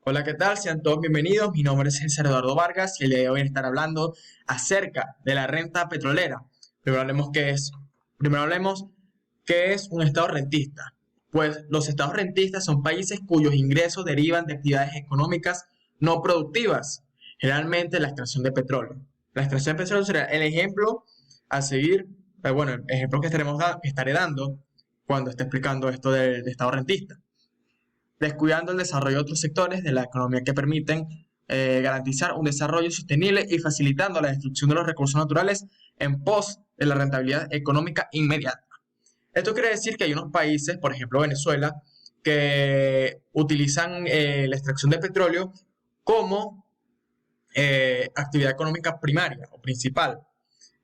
Hola, ¿qué tal? Sean todos bienvenidos. Mi nombre es César Eduardo Vargas y el día de hoy estar hablando acerca de la renta petrolera. Primero hablemos primero hablemos qué es un estado rentista. Pues los estados rentistas son países cuyos ingresos derivan de actividades económicas no productivas, generalmente la extracción de petróleo. La extracción de petróleo será el ejemplo a seguir, bueno, el ejemplo que estaré dando cuando esté explicando esto del estado rentista, descuidando el desarrollo de otros sectores de la economía que permiten garantizar un desarrollo sostenible y facilitando la destrucción de los recursos naturales en pos de la rentabilidad económica inmediata. Esto quiere decir que hay unos países, por ejemplo Venezuela, que utilizan la extracción de petróleo como actividad económica primaria o principal,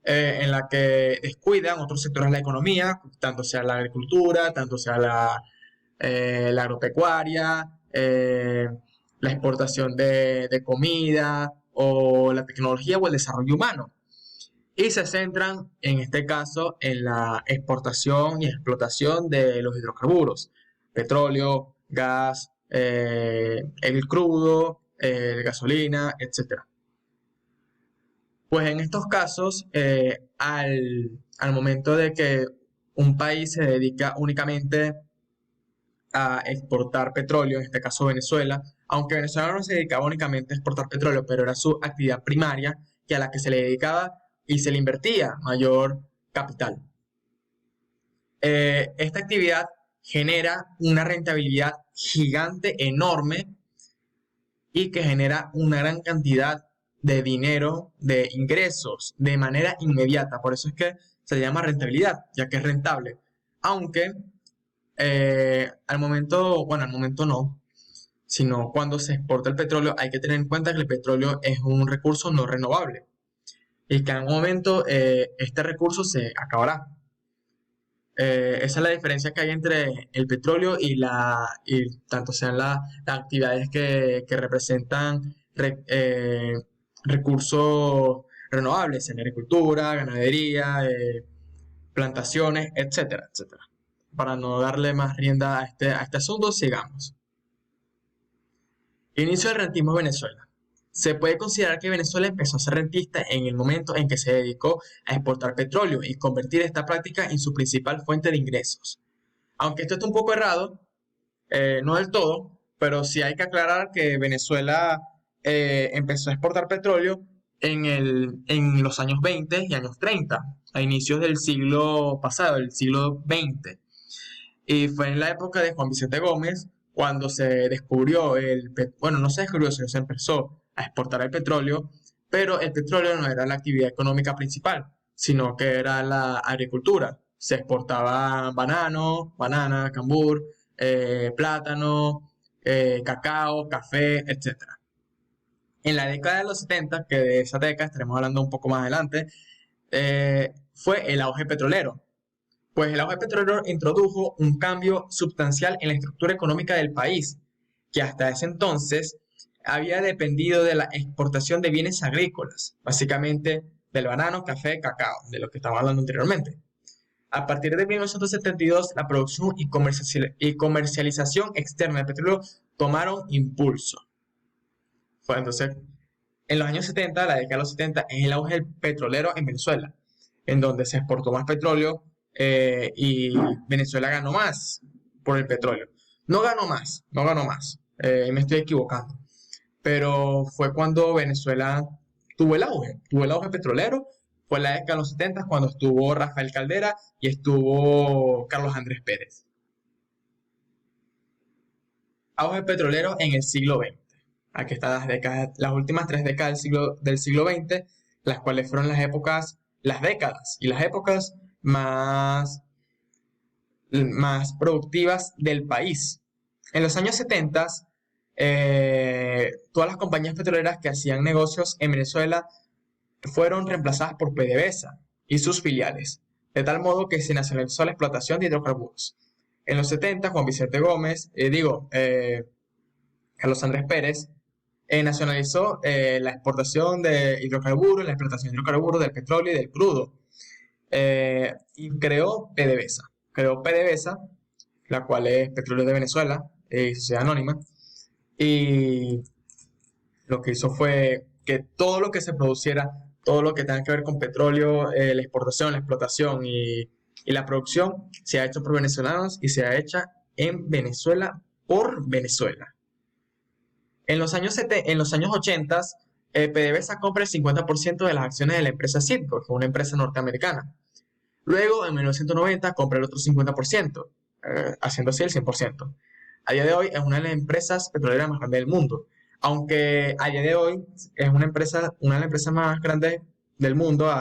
en la que descuidan otros sectores de la economía, tanto sea la agricultura, tanto sea la agropecuaria, la exportación de comida o la tecnología o el desarrollo humano. Y se centran, en este caso, en la exportación y explotación de los hidrocarburos, petróleo, gas, el crudo, gasolina, etcétera. Pues en estos casos, al momento de que un país se dedica únicamente a exportar petróleo, en este caso Venezuela, aunque Venezuela no se dedicaba únicamente a exportar petróleo, pero era su actividad primaria y a la que se le dedicaba y se le invertía mayor capital. Esta actividad genera una rentabilidad gigante, enorme, y que genera una gran cantidad de dinero, de ingresos, de manera inmediata. Por eso es que se llama rentabilidad, ya que es rentable. Aunque al momento no, sino cuando se exporta el petróleo, hay que tener en cuenta que el petróleo es un recurso no renovable y que en un momento este recurso se acabará. Esa es la diferencia que hay entre el petróleo y tanto sean las actividades que representan recursos renovables en agricultura, ganadería, plantaciones, etcétera, etcétera. Para no darle más rienda a este asunto, sigamos. Inicio del rentismo en Venezuela. Se puede considerar que Venezuela empezó a ser rentista en el momento en que se dedicó a exportar petróleo y convertir esta práctica en su principal fuente de ingresos. Aunque esto está un poco errado, no del todo, pero sí hay que aclarar que Venezuela empezó a exportar petróleo en los años 20 y años 30, a inicios del siglo pasado, el siglo XX. Y fue en la época de Juan Vicente Gómez cuando se descubrió bueno, no se descubrió, sino se empezó a exportar el petróleo, pero el petróleo no era la actividad económica principal, sino que era la agricultura. Se exportaba banana, cambur, plátano, cacao, café, etcétera. En la década de los 70, que de esa década estaremos hablando un poco más adelante, fue el auge petrolero. Pues el auge petrolero introdujo un cambio sustancial en la estructura económica del país, que hasta ese entonces había dependido de la exportación de bienes agrícolas, básicamente del banano, café, cacao, de lo que estaba hablando anteriormente. A partir de 1972, la producción y comercialización externa de petróleo tomaron impulso. Fue entonces, en los años 70, la década de los 70, es el auge del petrolero en Venezuela, en donde se exportó más petróleo y Venezuela ganó más por el petróleo. No ganó más, me estoy equivocando. Pero fue cuando Venezuela tuvo el auge petrolero, fue la década de los 70 cuando estuvo Rafael Caldera y estuvo Carlos Andrés Pérez. Auge petrolero en el siglo XX. Aquí están las últimas 3 décadas del siglo XX, las cuales fueron las décadas y las épocas más productivas del país. En los años 70, todas las compañías petroleras que hacían negocios en Venezuela fueron reemplazadas por PDVSA y sus filiales, de tal modo que se nacionalizó la explotación de hidrocarburos. En los 70, Juan Vicente Gómez, Carlos Andrés Pérez, nacionalizó la exportación de hidrocarburos, la explotación de hidrocarburos, del petróleo y del crudo, y creó PDVSA, la cual es Petróleo de Venezuela, sociedad anónima, y lo que hizo fue que todo lo que se produciera, todo lo que tenga que ver con petróleo, la exportación, la explotación y la producción, se ha hecho por venezolanos y se ha hecha en Venezuela por Venezuela. En los años 80, PDVSA compra el 50% de las acciones de la empresa Citgo, que es una empresa norteamericana. Luego, en 1990, compra el otro 50%, haciendo así el 100%. A día de hoy es una de las empresas petroleras más grandes del mundo. Aunque a día de hoy es una de las empresas más grandes del mundo,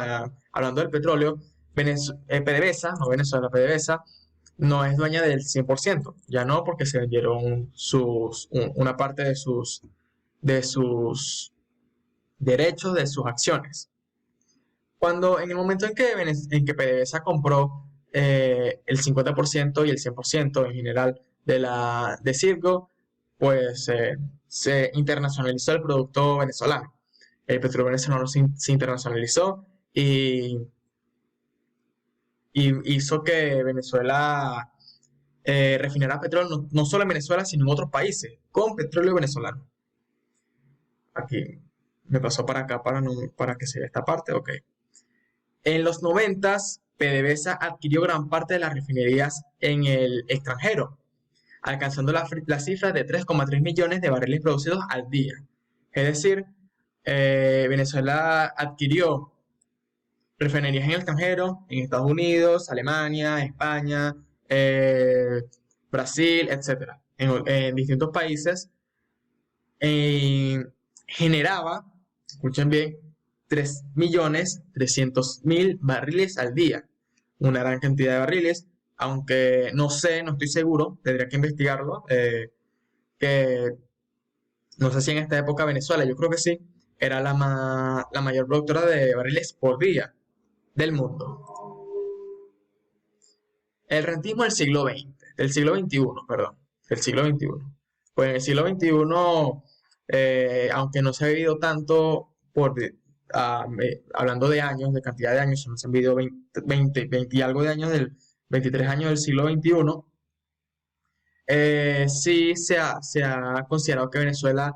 hablando del petróleo, PDVSA, no Venezuela, PDVSA, no es dueña del 100%. Ya no, porque se vendieron una parte de sus derechos, de sus acciones. Cuando en el momento en que PDVSA compró el 50% y el 100% en general de Citgo, pues se internacionalizó el producto venezolano. El petróleo venezolano se internacionalizó y, y hizo que Venezuela refinara petróleo no solo en Venezuela, sino en otros países, con petróleo venezolano. Aquí me pasó para acá para que se vea esta parte, ok. En los 90, PDVSA adquirió gran parte de las refinerías en el extranjero, alcanzando la cifra de 3,3 millones de barriles producidos al día. Es decir, Venezuela adquirió refinerías en el extranjero, en Estados Unidos, Alemania, España, Brasil, etcétera, en distintos países, generaba, escuchen bien, 3.300.000 barriles al día. Una gran cantidad de barriles, aunque no sé, no estoy seguro, tendría que investigarlo, que no sé si en esta época Venezuela, yo creo que sí, era la mayor productora de barriles por día del mundo. El rentismo del siglo XXI, perdón, del siglo XXI. Pues en el siglo XXI, aunque no se ha vivido tanto hablando de años, de cantidad de años, no se han vivido 20 y algo de años, 23 años del siglo XXI, sí se ha considerado que Venezuela,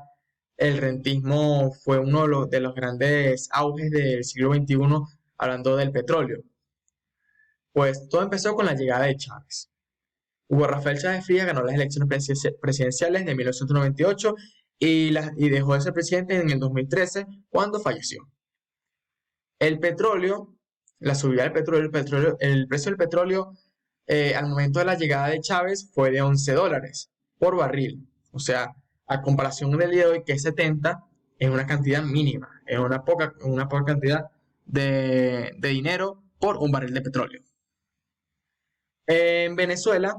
el rentismo fue uno de los grandes auges del siglo XXI, hablando del petróleo. Pues todo empezó con la llegada de Chávez. Hugo Rafael Chávez Frías ganó las elecciones presidenciales de 1998 y dejó de ser presidente en el 2013 cuando falleció. El petróleo, la subida del petróleo, el precio del petróleo al momento de la llegada de Chávez fue de $11 por barril. O sea, a comparación del día de hoy que es 70, es una cantidad mínima, es una poca cantidad de dinero por un barril de petróleo. En Venezuela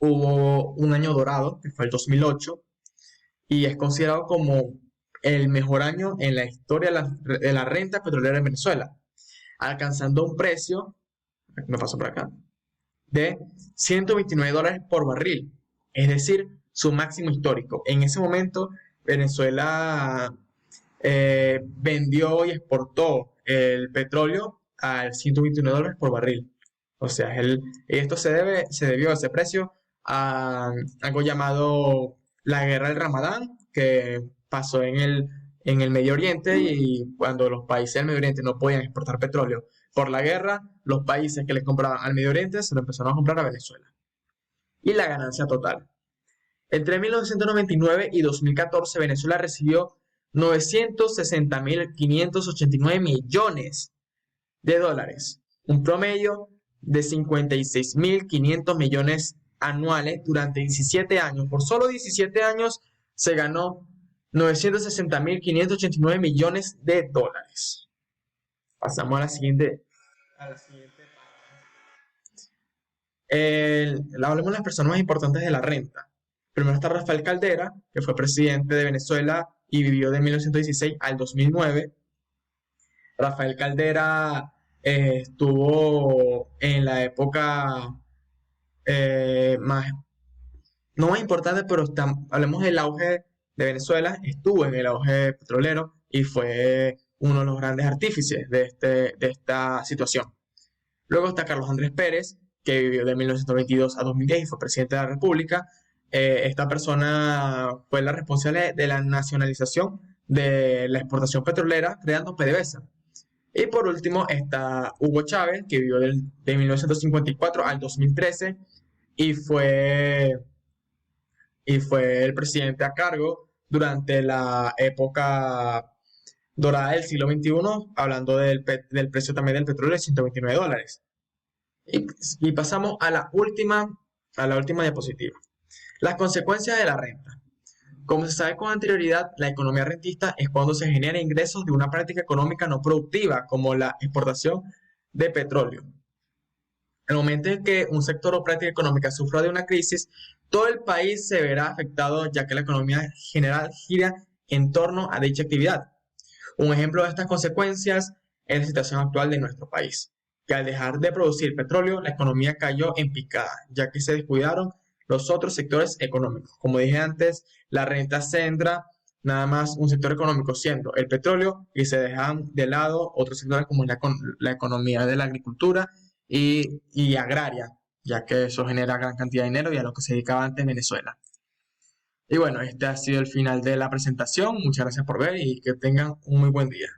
hubo un año dorado, que fue el 2008, y es considerado como el mejor año en la historia de la renta petrolera en Venezuela, alcanzando un precio, me paso por acá, de $129 por barril, es decir, su máximo histórico. En ese momento, Venezuela vendió y exportó el petróleo a $129 por barril. O sea, esto se debió a ese precio a algo llamado la guerra del Ramadán, que pasó en el Medio Oriente, y cuando los países del Medio Oriente no podían exportar petróleo por la guerra, los países que les compraban al Medio Oriente se lo empezaron a comprar a Venezuela. Y la ganancia total. Entre 1999 y 2014, Venezuela recibió 960.589 millones de dólares, un promedio de 56.500 millones anuales durante 17 años. Por solo 17 años se ganó 960.589 millones de dólares. Pasamos a la siguiente hablemos de las personas más importantes de la renta. Primero está Rafael Caldera, que fue presidente de Venezuela y vivió de 1916 al 2009. Rafael Caldera estuvo en la época no más importante, pero hablemos del auge de Venezuela, estuvo en el auge petrolero y fue uno de los grandes artífices de esta situación. Luego está Carlos Andrés Pérez, que vivió de 1922 a 2010 y fue presidente de la República. Esta persona fue la responsable de la nacionalización de la exportación petrolera, creando PDVSA. Y por último está Hugo Chávez, que vivió de 1954 al 2013 y fue el presidente a cargo durante la época dorada del siglo XXI, hablando del precio también del petróleo de $129. Y, y pasamos a la última diapositiva. Las consecuencias de la renta. Como se sabe con anterioridad, la economía rentista es cuando se generan ingresos de una práctica económica no productiva, como la exportación de petróleo. En el momento en que un sector o práctica económica sufra de una crisis, todo el país se verá afectado, ya que la economía general gira en torno a dicha actividad. Un ejemplo de estas consecuencias es la situación actual de nuestro país, que al dejar de producir petróleo, la economía cayó en picada, ya que se descuidaron los otros sectores económicos. Como dije antes, la renta centra nada más un sector económico siendo el petróleo y se dejan de lado otros sectores como la economía de la agricultura y agraria, ya que eso genera gran cantidad de dinero y a lo que se dedicaba antes en Venezuela. Y bueno, este ha sido el final de la presentación. Muchas gracias por ver y que tengan un muy buen día.